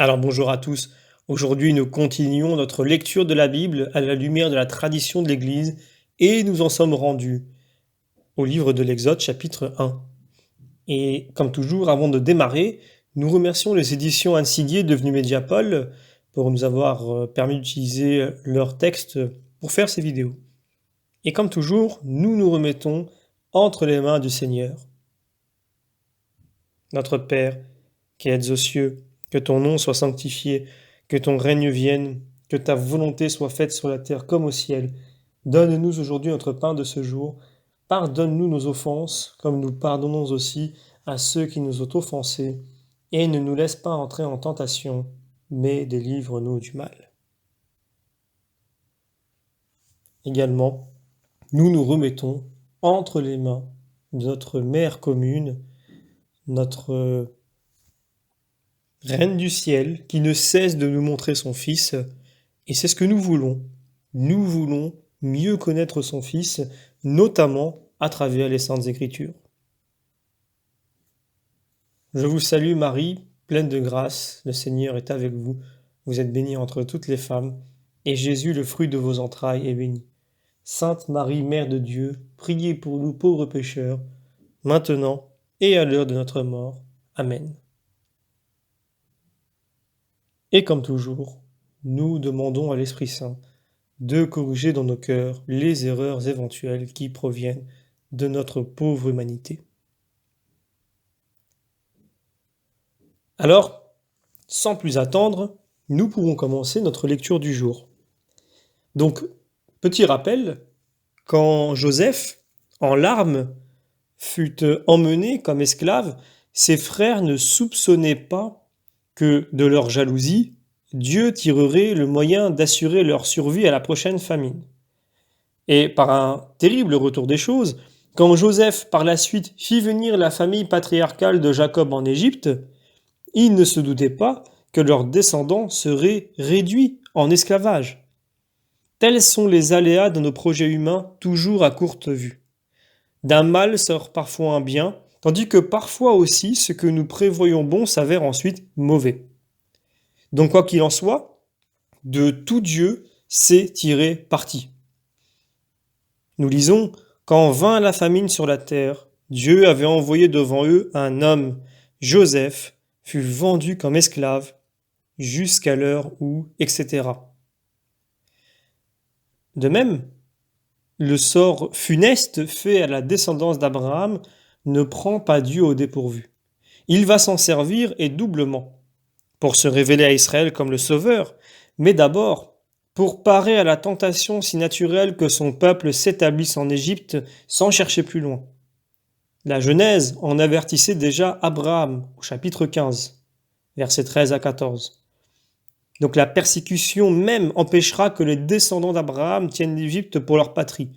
Alors bonjour à tous. Aujourd'hui, nous continuons notre lecture de la Bible à la lumière de la tradition de l'Église et nous en sommes rendus au livre de l'Exode chapitre 1. Et comme toujours, avant de démarrer, nous remercions les éditions Anne Siguier devenues Mediapol pour nous avoir permis d'utiliser leur texte pour faire ces vidéos. Et comme toujours, nous nous remettons entre les mains du Seigneur. Notre Père, qui êtes aux cieux, que ton nom soit sanctifié, que ton règne vienne, que ta volonté soit faite sur la terre comme au ciel. Donne-nous aujourd'hui notre pain de ce jour. Pardonne-nous nos offenses, comme nous pardonnons aussi à ceux qui nous ont offensés. Et ne nous laisse pas entrer en tentation, mais délivre-nous du mal. Également, nous nous remettons entre les mains de notre Mère commune, notre Reine du ciel, qui ne cesse de nous montrer son Fils, et c'est ce que nous voulons. Nous voulons mieux connaître son Fils, notamment à travers les Saintes Écritures. Je vous salue Marie, pleine de grâce, le Seigneur est avec vous. Vous êtes bénie entre toutes les femmes, et Jésus, le fruit de vos entrailles, est béni. Sainte Marie, Mère de Dieu, priez pour nous pauvres pécheurs, maintenant et à l'heure de notre mort. Amen. Et comme toujours, nous demandons à l'Esprit Saint de corriger dans nos cœurs les erreurs éventuelles qui proviennent de notre pauvre humanité. Alors, sans plus attendre, nous pouvons commencer notre lecture du jour. Donc, petit rappel, quand Joseph, en larmes, fut emmené comme esclave, ses frères ne soupçonnaient pas que de leur jalousie, Dieu tirerait le moyen d'assurer leur survie à la prochaine famine. Et par un terrible retour des choses, quand Joseph par la suite fit venir la famille patriarcale de Jacob en Égypte, il ne se doutait pas que leurs descendants seraient réduits en esclavage. Tels sont les aléas de nos projets humains toujours à courte vue. D'un mal sort parfois un bien, tandis que parfois aussi ce que nous prévoyons bon s'avère ensuite mauvais. Donc quoi qu'il en soit, de tout Dieu sait tirer parti. Nous lisons « Quand vint la famine sur la terre, Dieu avait envoyé devant eux un homme, Joseph, fut vendu comme esclave, jusqu'à l'heure où, etc. » De même, le sort funeste fait à la descendance d'Abraham ne prend pas Dieu au dépourvu. Il va s'en servir et doublement, pour se révéler à Israël comme le Sauveur, mais d'abord pour parer à la tentation si naturelle que son peuple s'établisse en Égypte sans chercher plus loin. La Genèse en avertissait déjà Abraham au chapitre 15, versets 13 à 14. Donc la persécution même empêchera que les descendants d'Abraham tiennent l'Égypte pour leur patrie.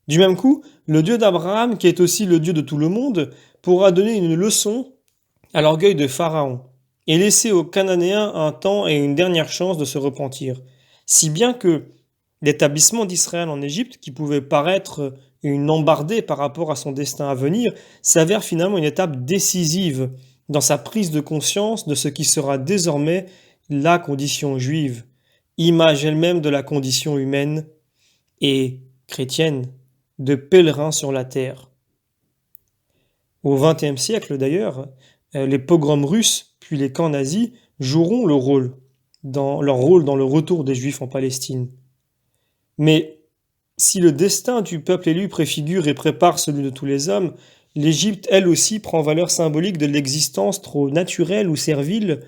Du même coup, le Dieu d'Abraham, qui est aussi le Dieu de tout le monde, pourra donner une leçon à l'orgueil de Pharaon et laisser aux Cananéens un temps et une dernière chance de se repentir. Si bien que l'établissement d'Israël en Égypte, qui pouvait paraître une embardée par rapport à son destin à venir, s'avère finalement une étape décisive dans sa prise de conscience de ce qui sera désormais la condition juive, image elle-même de la condition humaine et chrétienne, de pèlerins sur la terre. Au XXe siècle d'ailleurs, les pogroms russes puis les camps nazis joueront leur rôle dans le retour des Juifs en Palestine. Mais si le destin du peuple élu préfigure et prépare celui de tous les hommes, l'Égypte elle aussi prend valeur symbolique de l'existence trop naturelle ou servile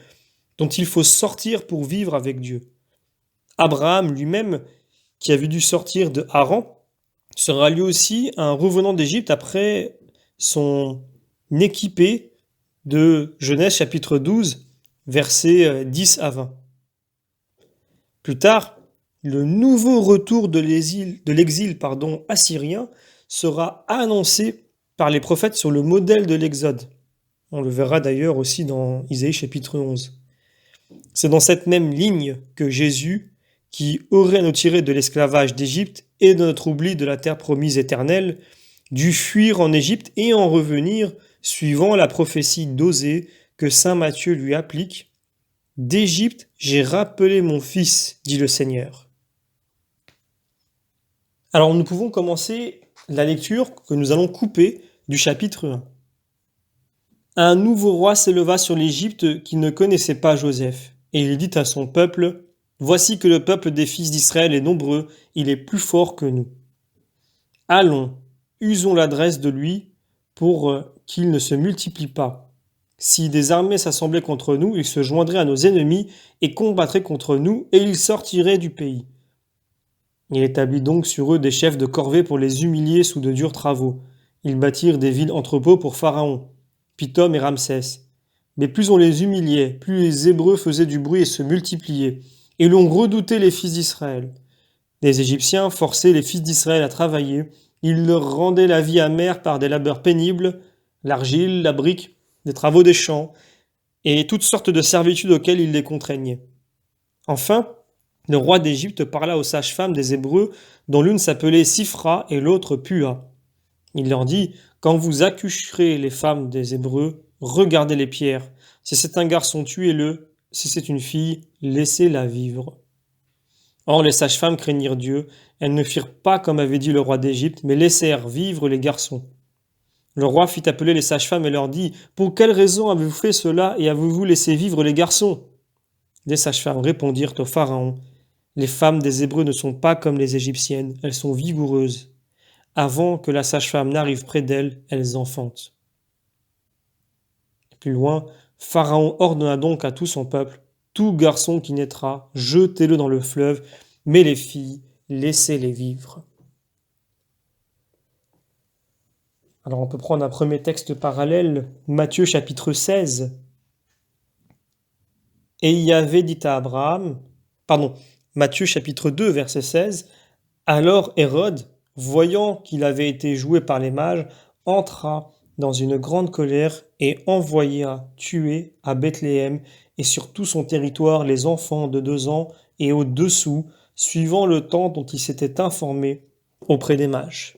dont il faut sortir pour vivre avec Dieu. Abraham lui-même, qui avait dû sortir de Haran, sera lui aussi un revenant d'Égypte après son équipé de Genèse chapitre 12, versets 10 à 20. Plus tard, le nouveau retour de l'exil assyrien sera annoncé par les prophètes sur le modèle de l'Exode. On le verra d'ailleurs aussi dans Isaïe chapitre 11. C'est dans cette même ligne que Jésus, qui aurait à nous tirer de l'esclavage d'Égypte et de notre oubli de la terre promise éternelle, dut fuir en Égypte et en revenir suivant la prophétie d'Osée que saint Matthieu lui applique, D'Égypte, j'ai rappelé mon fils, dit le Seigneur. Alors nous pouvons commencer la lecture que nous allons couper du chapitre 1. Un nouveau roi s'éleva sur l'Égypte qui ne connaissait pas Joseph, et il dit à son peuple, « Voici que le peuple des fils d'Israël est nombreux, il est plus fort que nous. Allons, usons l'adresse de lui pour qu'il ne se multiplie pas. Si des armées s'assemblaient contre nous, ils se joindraient à nos ennemis et combattraient contre nous, et ils sortiraient du pays. » Il établit donc sur eux des chefs de corvée pour les humilier sous de durs travaux. Ils bâtirent des villes entrepôts pour Pharaon, Pithom et Ramsès. Mais plus on les humiliait, plus les Hébreux faisaient du bruit et se multipliaient, et l'on redoutait les fils d'Israël. Les Égyptiens forçaient les fils d'Israël à travailler, ils leur rendaient la vie amère par des labeurs pénibles, l'argile, la brique, les travaux des champs, et toutes sortes de servitudes auxquelles ils les contraignaient. Enfin, le roi d'Égypte parla aux sages-femmes des Hébreux, dont l'une s'appelait Sifra et l'autre Pua. Il leur dit, « Quand vous accoucherez les femmes des Hébreux, regardez les pierres. Si c'est un garçon, tuez-le. Si c'est une fille, laissez-la vivre. » Or les sages-femmes craignirent Dieu. Elles ne firent pas comme avait dit le roi d'Égypte, mais laissèrent vivre les garçons. Le roi fit appeler les sages-femmes et leur dit, « Pour quelle raison avez-vous fait cela et avez-vous laissé vivre les garçons ?» Les sages-femmes répondirent au Pharaon, « Les femmes des Hébreux ne sont pas comme les Égyptiennes, elles sont vigoureuses. Avant que la sage-femme n'arrive près d'elles, elles enfantent. » Plus loin, Pharaon ordonna donc à tout son peuple, « Tout garçon qui naîtra, jetez-le dans le fleuve, mais les filles, laissez-les vivre. » Alors on peut prendre un premier texte parallèle, Matthieu chapitre 16. « Et Yahvé dit à Abraham, » Matthieu chapitre 2, verset 16, « Alors Hérode, voyant qu'il avait été joué par les mages, entra dans une grande colère et envoya tuer à Bethléem et sur tout son territoire les enfants de 2 ans et au-dessous, suivant le temps dont il s'était informé auprès des mages. »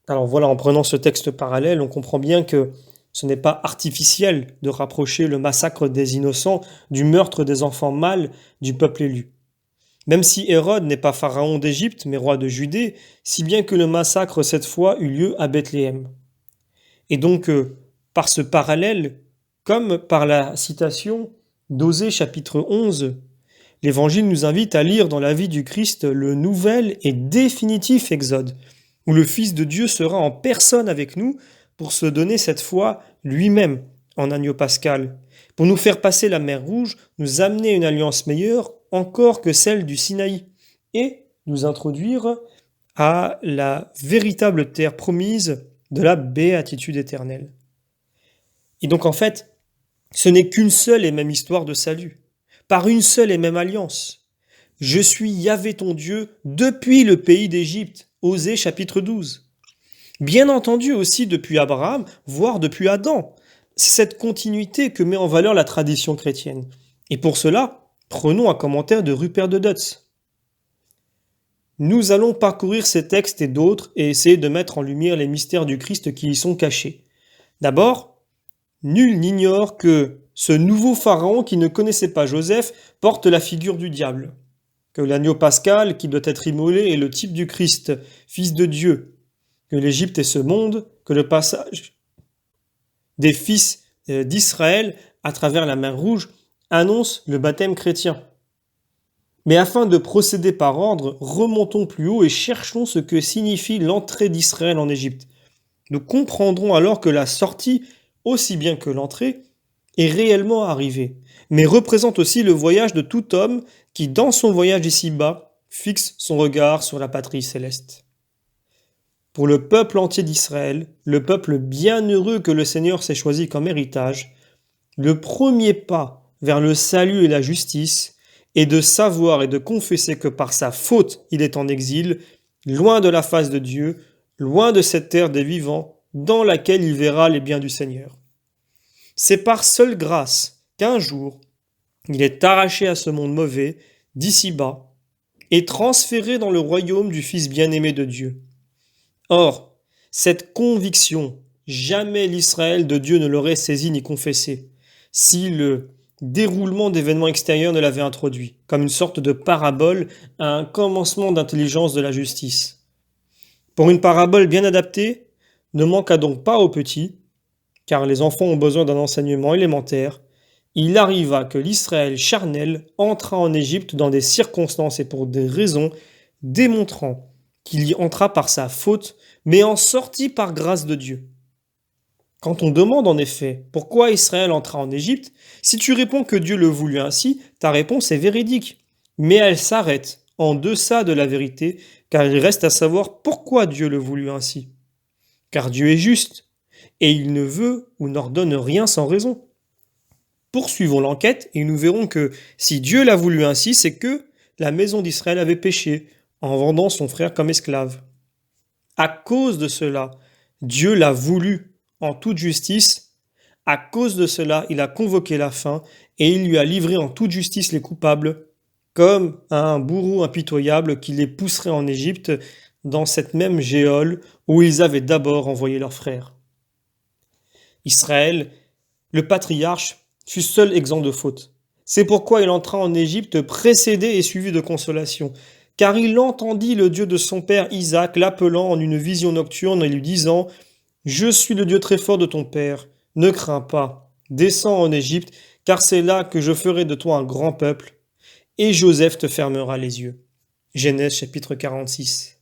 Alors voilà, en prenant ce texte parallèle, on comprend bien que ce n'est pas artificiel de rapprocher le massacre des innocents du meurtre des enfants mâles du peuple élu. Même si Hérode n'est pas pharaon d'Égypte, mais roi de Judée, si bien que le massacre cette fois eut lieu à Bethléem. Et donc, par ce parallèle, comme par la citation d'Osée chapitre 11, l'Évangile nous invite à lire dans la vie du Christ le nouvel et définitif exode, où le Fils de Dieu sera en personne avec nous pour se donner cette fois lui-même en agneau pascal, pour nous faire passer la mer Rouge, nous amener une alliance meilleure encore que celle du Sinaï, et nous introduire à la véritable terre promise de la béatitude éternelle. Et donc en fait, ce n'est qu'une seule et même histoire de salut, par une seule et même alliance. Je suis Yahvé ton Dieu depuis le pays d'Égypte, Osée chapitre 12. Bien entendu aussi depuis Abraham, voire depuis Adam. C'est cette continuité que met en valeur la tradition chrétienne. Et pour cela, prenons un commentaire de Rupert de Dutz. Nous allons parcourir ces textes et d'autres et essayer de mettre en lumière les mystères du Christ qui y sont cachés. D'abord, nul n'ignore que ce nouveau pharaon qui ne connaissait pas Joseph porte la figure du diable, que l'agneau pascal qui doit être immolé est le type du Christ, fils de Dieu, que l'Égypte est ce monde, que le passage des fils d'Israël à travers la mer Rouge annonce le baptême chrétien. Mais afin de procéder par ordre, remontons plus haut et cherchons ce que signifie l'entrée d'Israël en Égypte. Nous comprendrons alors que la sortie, aussi bien que l'entrée, est réellement arrivée, mais représente aussi le voyage de tout homme qui, dans son voyage ici-bas, fixe son regard sur la patrie céleste. Pour le peuple entier d'Israël, le peuple bienheureux que le Seigneur s'est choisi comme héritage, le premier pas vers le salut et la justice est de savoir et de confesser que par sa faute il est en exil, loin de la face de Dieu, loin de cette terre des vivants, dans laquelle il verra les biens du Seigneur. C'est par seule grâce qu'un jour, il est arraché à ce monde mauvais, d'ici-bas, et transféré dans le royaume du Fils bien-aimé de Dieu. Or, cette conviction, jamais l'Israël de Dieu ne l'aurait saisie ni confessée. si le déroulement d'événements extérieurs ne l'avait introduit, comme une sorte de parabole à un commencement d'intelligence de la justice. Pour une parabole bien adaptée, ne manqua donc pas aux petits, car les enfants ont besoin d'un enseignement élémentaire. Il arriva que l'Israël charnel entra en Égypte dans des circonstances et pour des raisons, démontrant qu'il y entra par sa faute, mais en sortit par grâce de Dieu. Quand on demande en effet pourquoi Israël entra en Égypte, si tu réponds que Dieu le voulut ainsi, ta réponse est véridique. Mais elle s'arrête en deçà de la vérité, car il reste à savoir pourquoi Dieu le voulut ainsi. Car Dieu est juste, et il ne veut ou n'ordonne rien sans raison. Poursuivons l'enquête et nous verrons que si Dieu l'a voulu ainsi, c'est que la maison d'Israël avait péché en vendant son frère comme esclave. À cause de cela, Dieu l'a voulu en toute justice. À cause de cela, il a convoqué la faim et il lui a livré en toute justice les coupables, comme un bourreau impitoyable qui les pousserait en Égypte dans cette même géole où ils avaient d'abord envoyé leurs frères. Israël, le patriarche, fut seul exempt de faute. C'est pourquoi il entra en Égypte précédé et suivi de consolation, car il entendit le Dieu de son père Isaac l'appelant en une vision nocturne et lui disant « Je suis le Dieu très fort de ton père, ne crains pas, descends en Égypte, car c'est là que je ferai de toi un grand peuple, et Joseph te fermera les yeux. » Genèse chapitre 46.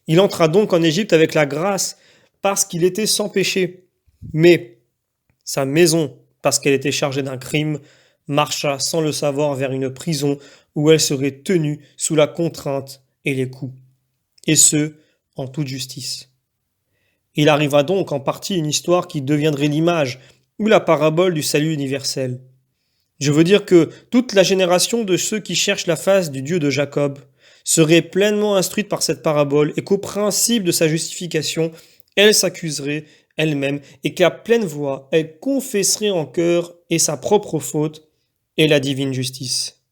Il entra donc en Égypte avec la grâce, parce qu'il était sans péché. Mais sa maison, parce qu'elle était chargée d'un crime, marcha sans le savoir vers une prison où elle serait tenue sous la contrainte et les coups, et ce, en toute justice. Il arriva donc en partie une histoire qui deviendrait l'image ou la parabole du salut universel. Je veux dire que toute la génération de ceux qui cherchent la face du Dieu de Jacob serait pleinement instruite par cette parabole et qu'au principe de sa justification, elle s'accuserait elle-même et qu'à pleine voix, elle confesserait en cœur et sa propre faute et la divine justice.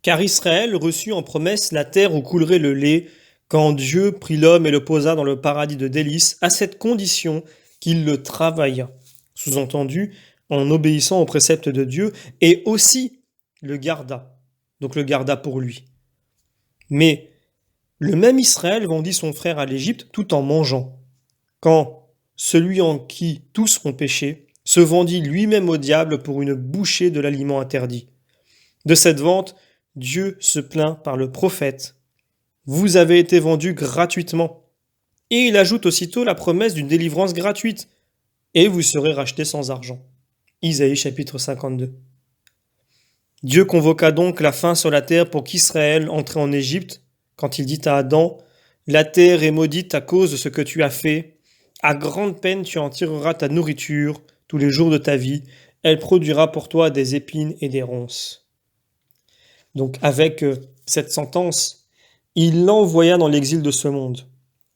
Car Israël reçut en promesse la terre où coulerait le lait quand Dieu prit l'homme et le posa dans le paradis de délices à cette condition qu'il le travailla. Sous-entendu, en obéissant aux préceptes de Dieu et aussi le garda. Donc le garda pour lui. Mais le même Israël vendit son frère à l'Égypte tout en mangeant. Quand celui en qui tous ont péché se vendit lui-même au diable pour une bouchée de l'aliment interdit. De cette vente, Dieu se plaint par le prophète. Vous avez été vendus gratuitement. Et il ajoute aussitôt la promesse d'une délivrance gratuite. Et vous serez rachetés sans argent. Isaïe chapitre 52. Dieu convoqua donc la faim sur la terre pour qu'Israël entre en Égypte, quand il dit à Adam, « La terre est maudite à cause de ce que tu as fait. À grande peine tu en tireras ta nourriture tous les jours de ta vie. Elle produira pour toi des épines et des ronces. » Donc avec cette sentence, il l'envoya dans l'exil de ce monde.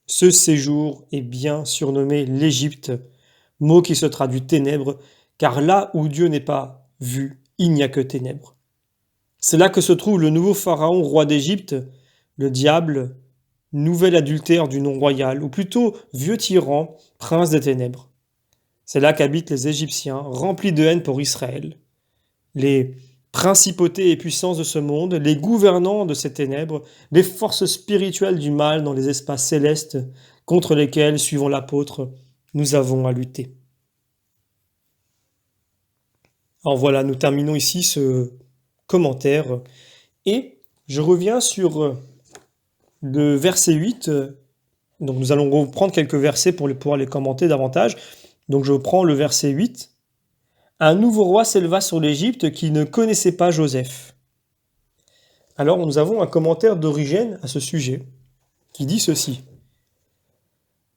Ce séjour est bien surnommé l'Égypte, mot qui se traduit ténèbres, car là où Dieu n'est pas vu, il n'y a que ténèbres. C'est là que se trouve le nouveau pharaon roi d'Égypte, le diable, nouvel adultère du nom royal, ou plutôt vieux tyran, prince des ténèbres. C'est là qu'habitent les Égyptiens, remplis de haine pour Israël. Les principautés et puissances de ce monde, les gouvernants de ces ténèbres, les forces spirituelles du mal dans les espaces célestes contre lesquels, suivant l'apôtre, nous avons à lutter. Alors voilà, nous terminons ici ce commentaire et je reviens sur le verset 8. Donc nous allons reprendre quelques versets pour pouvoir les commenter davantage. Donc je prends le verset 8. Un nouveau roi s'éleva sur l'Égypte qui ne connaissait pas Joseph. Alors nous avons un commentaire d'Origène à ce sujet qui dit ceci.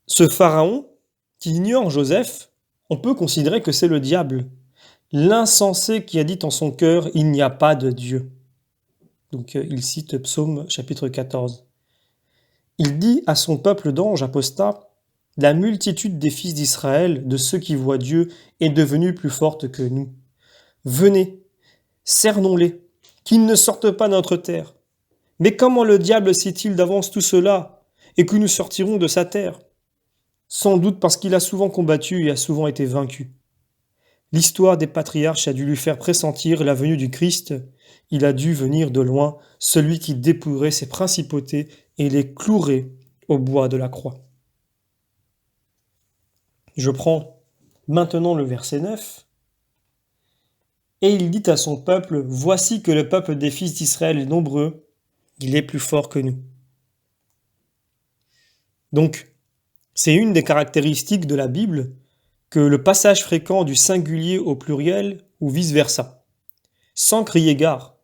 Ce pharaon qui ignore Joseph, on peut considérer que c'est le diable, l'insensé qui a dit en son cœur « il n'y a pas de Dieu ». Donc il cite Psaume chapitre 14. Il dit à son peuple d'anges apostats « La multitude des fils d'Israël, de ceux qui voient Dieu, est devenue plus forte que nous. Venez, cernons-les, qu'ils ne sortent pas de notre terre. Mais comment le diable sait-il d'avance tout cela, et que nous sortirons de sa terre? Sans doute parce qu'il a souvent combattu et a souvent été vaincu. L'histoire des patriarches a dû lui faire pressentir la venue du Christ. Il a dû venir de loin, celui qui dépouillerait ses principautés et les clouerait au bois de la croix. Je prends maintenant le verset 9. Et il dit à son peuple, voici que le peuple des fils d'Israël est nombreux, il est plus fort que nous. Donc, c'est une des caractéristiques de la Bible que le passage fréquent du singulier au pluriel ou vice-versa, sans crier gare.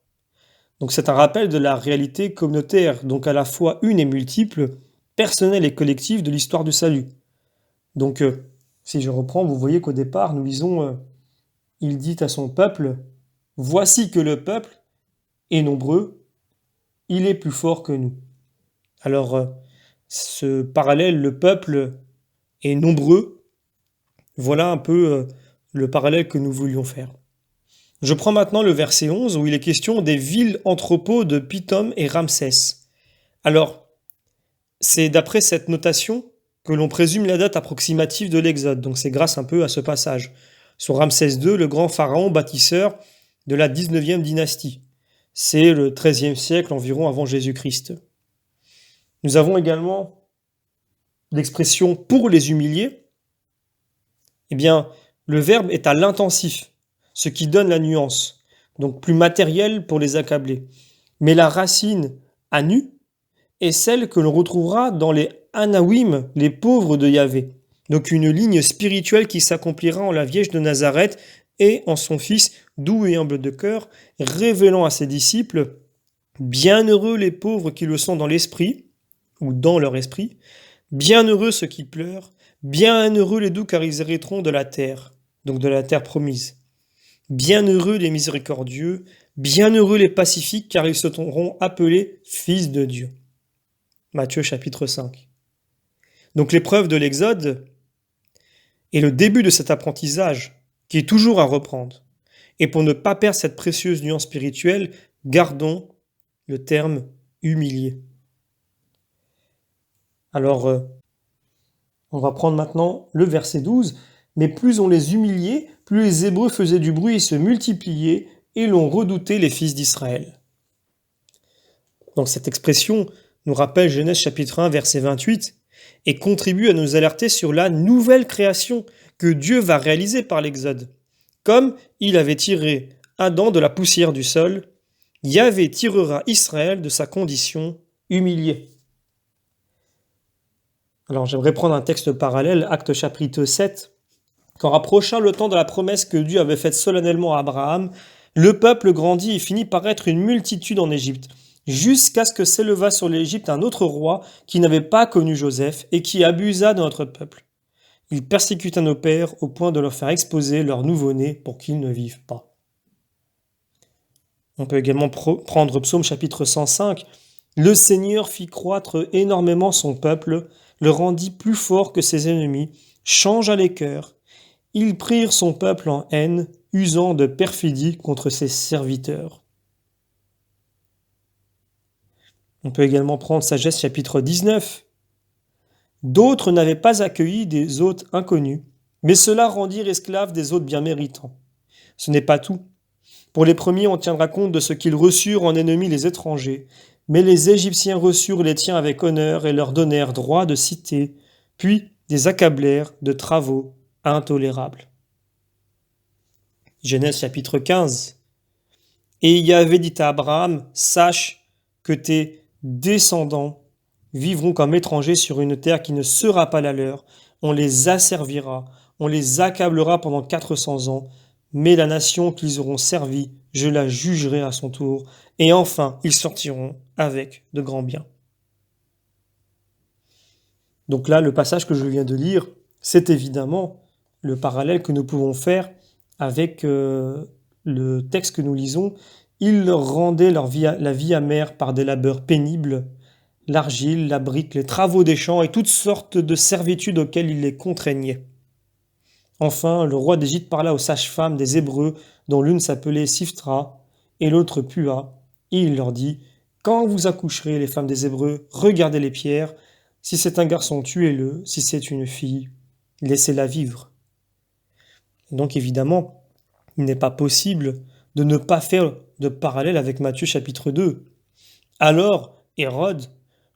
Donc c'est un rappel de la réalité communautaire, donc à la fois une et multiple, personnelle et collective de l'histoire du salut. Donc, si je reprends, vous voyez qu'au départ, nous lisons il dit à son peuple, voici que le peuple est nombreux, il est plus fort que nous. Alors, ce parallèle, le peuple est nombreux, voilà un peu le parallèle que nous voulions faire. Je prends maintenant le verset 11 où il est question des villes entrepôts de Pithom et Ramsès. Alors, c'est d'après cette notation que l'on présume la date approximative de l'Exode, donc c'est grâce un peu à ce passage. Sur Ramsès II, le grand pharaon bâtisseur de la 19e dynastie. C'est le 13e siècle environ avant Jésus-Christ. Nous avons également l'expression pour les humilier. Eh bien, le verbe est à l'intensif, ce qui donne la nuance, donc plus matériel pour les accabler. Mais la racine anu est celle que l'on retrouvera dans les Anawim, les pauvres de Yahvé. Donc une ligne spirituelle qui s'accomplira en la Vierge de Nazareth et en son Fils doux et humble de cœur, révélant à ses disciples « Bienheureux les pauvres qui le sont dans l'esprit, ou dans leur esprit, bienheureux ceux qui pleurent, bienheureux les doux car ils hériteront de la terre, donc de la terre promise. Bienheureux les miséricordieux, bienheureux les pacifiques car ils seront appelés fils de Dieu. » Matthieu chapitre 5. Donc l'épreuve de l'Exode est le début de cet apprentissage qui est toujours à reprendre. Et pour ne pas perdre cette précieuse nuance spirituelle, gardons le terme humilié. Alors, on va prendre maintenant le verset 12. Mais plus on les humiliait, plus les Hébreux faisaient du bruit et se multipliaient, et l'on redoutait les fils d'Israël. Donc cette expression nous rappelle Genèse chapitre 1, verset 28, et contribue à nous alerter sur la nouvelle création que Dieu va réaliser par l'Exode. Comme il avait tiré Adam de la poussière du sol, Yahvé tirera Israël de sa condition humiliée. Alors j'aimerais prendre un texte parallèle, Actes chapitre 7. Quand rapprocha le temps de la promesse que Dieu avait faite solennellement à Abraham, le peuple grandit et finit par être une multitude en Égypte, jusqu'à ce que s'éleva sur l'Égypte un autre roi qui n'avait pas connu Joseph et qui abusa de notre peuple. Il persécuta nos pères au point de leur faire exposer leur nouveau-né pour qu'ils ne vivent pas. On peut également prendre Psaume chapitre 105. Le Seigneur fit croître énormément son peuple, le rendit plus fort que ses ennemis, changea les cœurs. Ils prirent son peuple en haine, usant de perfidie contre ses serviteurs. On peut également prendre Sagesse chapitre 19. D'autres n'avaient pas accueilli des hôtes inconnus, mais ceux-là rendirent esclaves des hôtes bien méritants. Ce n'est pas tout. Pour les premiers, on tiendra compte de ce qu'ils reçurent en ennemis les étrangers, mais les Égyptiens reçurent les tiens avec honneur et leur donnèrent droit de cité, puis les accablèrent de travaux intolérables. Genèse chapitre 15. Et Yahvé dit à Abraham, sache que tes descendants vivront comme étrangers sur une terre qui ne sera pas la leur. On les asservira, on les accablera pendant 400 ans, mais la nation qu'ils auront servie, je la jugerai à son tour, et enfin ils sortiront avec de grands biens. Donc là, le passage que je viens de lire, c'est évidemment le parallèle que nous pouvons faire avec le texte que nous lisons. Ils leur rendaient la vie amère par des labeurs pénibles, l'argile, la brique, les travaux des champs et toutes sortes de servitudes auxquelles il les contraignait. Enfin, le roi d'Égypte parla aux sages-femmes des Hébreux, dont l'une s'appelait Siftra et l'autre Pua, et il leur dit « Quand vous accoucherez, les femmes des Hébreux, regardez les pierres. Si c'est un garçon, tuez-le. Si c'est une fille, laissez-la vivre. » Donc évidemment, Il n'est pas possible de ne pas faire de parallèle avec Matthieu chapitre 2. Alors, Hérode,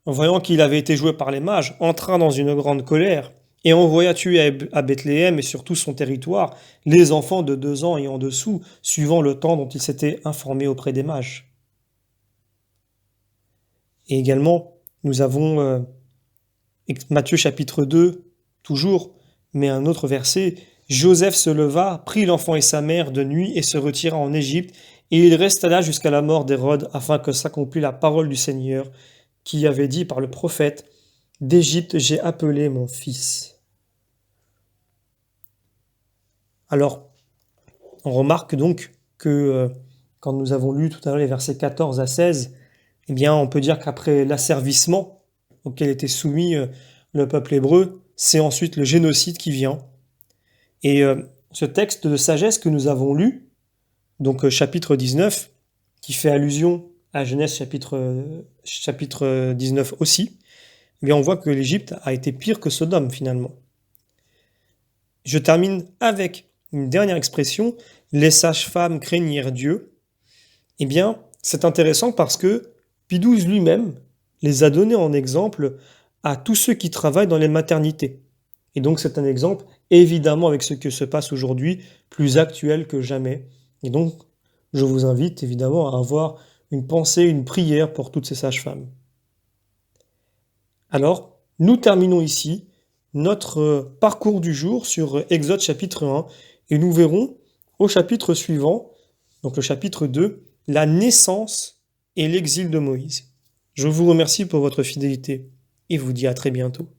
en voyant qu'il avait été joué par les mages, entra dans une grande colère et envoya tuer à Bethléem et sur tout son territoire les enfants de 2 ans et en dessous, suivant le temps dont il s'était informé auprès des mages. Et également, nous avons Matthieu chapitre 2, toujours, mais un autre verset. Joseph se leva, prit l'enfant et sa mère de nuit et se retira en Égypte, et il resta là jusqu'à la mort d'Hérode, afin que s'accomplît la parole du Seigneur, qui avait dit par le prophète, d'Égypte j'ai appelé mon fils. Alors, on remarque donc que quand nous avons lu tout à l'heure les versets 14 à 16, eh bien, on peut dire qu'après l'asservissement auquel était soumis le peuple hébreu, c'est ensuite le génocide qui vient. Et ce texte de sagesse que nous avons lu, donc chapitre 19, qui fait allusion à Genèse chapitre 19 aussi, eh bien on voit que l'Égypte a été pire que Sodome finalement. Je termine avec une dernière expression, les sages-femmes craignirent Dieu. Eh bien, c'est intéressant parce que Pie XII lui-même les a donnés en exemple à tous ceux qui travaillent dans les maternités. Et donc c'est un exemple, évidemment, avec ce que se passe aujourd'hui, plus actuel que jamais. Et donc, je vous invite évidemment à avoir une pensée, une prière pour toutes ces sages-femmes. Alors, nous terminons ici notre parcours du jour sur Exode chapitre 1, et nous verrons au chapitre suivant, donc le chapitre 2, la naissance et l'exil de Moïse. Je vous remercie pour votre fidélité et vous dis à très bientôt.